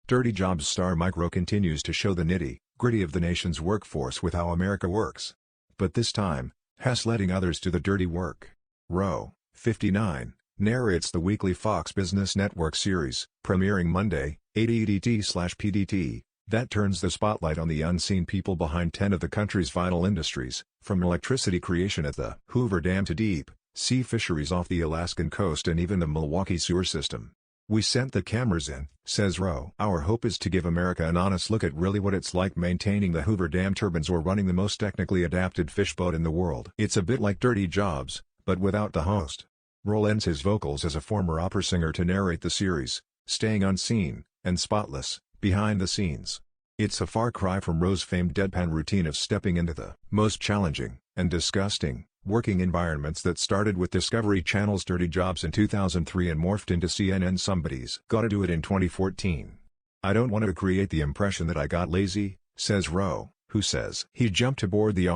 Dirty Jobs star Mike Rowe continues to show the nitty-gritty of the nation's workforce with How America Works. But this time, has letting others do the dirty work. Rowe, 59, narrates the weekly Fox Business Network series, premiering Monday, 8 EDT/PDT, that turns the spotlight on the unseen people behind 10 of the country's vital industries, from electricity creation at the Hoover Dam to deep-sea fisheries off the Alaskan coast and even the Milwaukee Sewer system. "We sent the cameras in," says Rowe. "Our hope is to give America an honest look at really what it's like maintaining the Hoover Dam turbines or running the most technically adapted fish boat in the world. It's a bit like Dirty Jobs, but without the host." Rowe lends his vocals as a former opera singer to narrate the series, staying unseen and spotless behind the scenes. It's a far cry from Rowe's famed deadpan routine of stepping into the most challenging and disgusting working environments that started with Discovery Channel's Dirty Jobs in 2003 and morphed into CNN Somebody's Gotta Do It in 2014. "I don't want to create the impression that I got lazy," says Rowe, who says he jumped aboard the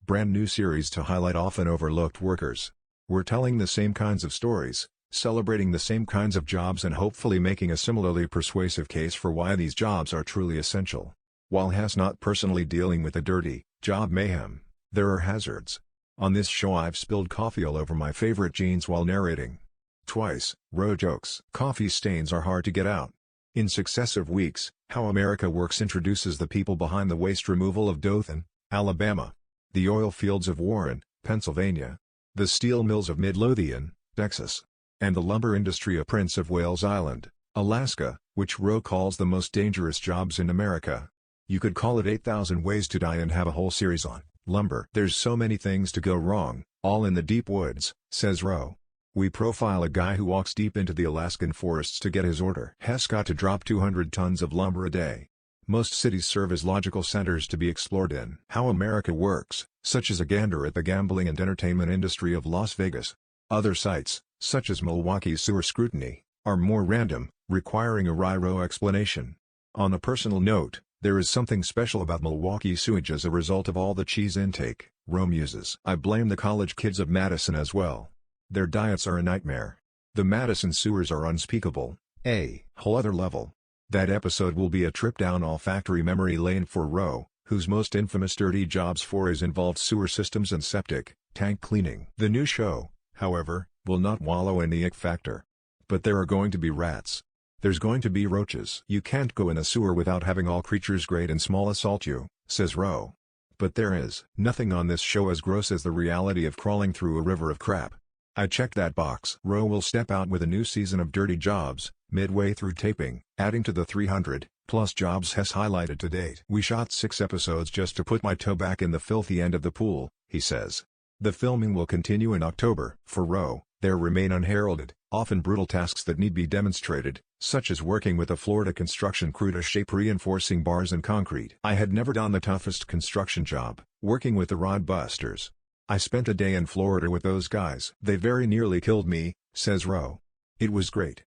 brand new series to highlight often overlooked workers. "We're telling the same kinds of stories, celebrating the same kinds of jobs and hopefully making a similarly persuasive case for why these jobs are truly essential." While Has not personally dealing with the dirty job mayhem, there are hazards. "On this show I've spilled coffee all over my favorite jeans while narrating. Twice," Rowe jokes. Coffee stains are hard to get out. In successive weeks, How America Works introduces the people behind the waste removal of Dothan, Alabama, the oil fields of Warren, Pennsylvania, the steel mills of Midlothian, Texas, and the lumber industry of Prince of Wales Island, Alaska, which Rowe calls the most dangerous jobs in America. "You could call it 8,000 Ways to Die and have a whole series on lumber. There's so many things to go wrong, all in the deep woods," says Rowe. "We profile a guy who walks deep into the Alaskan forests to get his order. Has got to drop 200 tons of lumber a day. Most cities serve as logical centers to be explored in How America Works, such as a gander at the gambling and entertainment industry of Las Vegas. Other sites, such as Milwaukee Sewer scrutiny, are more random, requiring a Rowe explanation. On a personal note, there is something special about Milwaukee sewage as a result of all the cheese intake," Rowe muses. "I blame the college kids of Madison as well. Their diets are a nightmare. The Madison sewers are unspeakable, a whole other level." That episode will be a trip down olfactory memory lane for Rowe, whose most infamous Dirty Jobs forays involved sewer systems and septic tank cleaning. The new show, however, will not wallow in the ick factor. But there are going to be rats. There's going to be roaches. "You can't go in a sewer without having all creatures great and small assault you," says Rowe. "But there is nothing on this show as gross as the reality of crawling through a river of crap. I checked that box." Rowe will step out with a new season of Dirty Jobs, midway through taping, adding to the 300-plus jobs Has highlighted to date. "We shot 6 episodes just to put my toe back in the filthy end of the pool," he says. The filming will continue in October. For Rowe, there remain unheralded, often brutal tasks that need be demonstrated, such as working with a Florida construction crew to shape reinforcing bars and concrete. "I had never done the toughest construction job, working with the rod busters. I spent a day in Florida with those guys. They very nearly killed me," says Rowe. "It was great."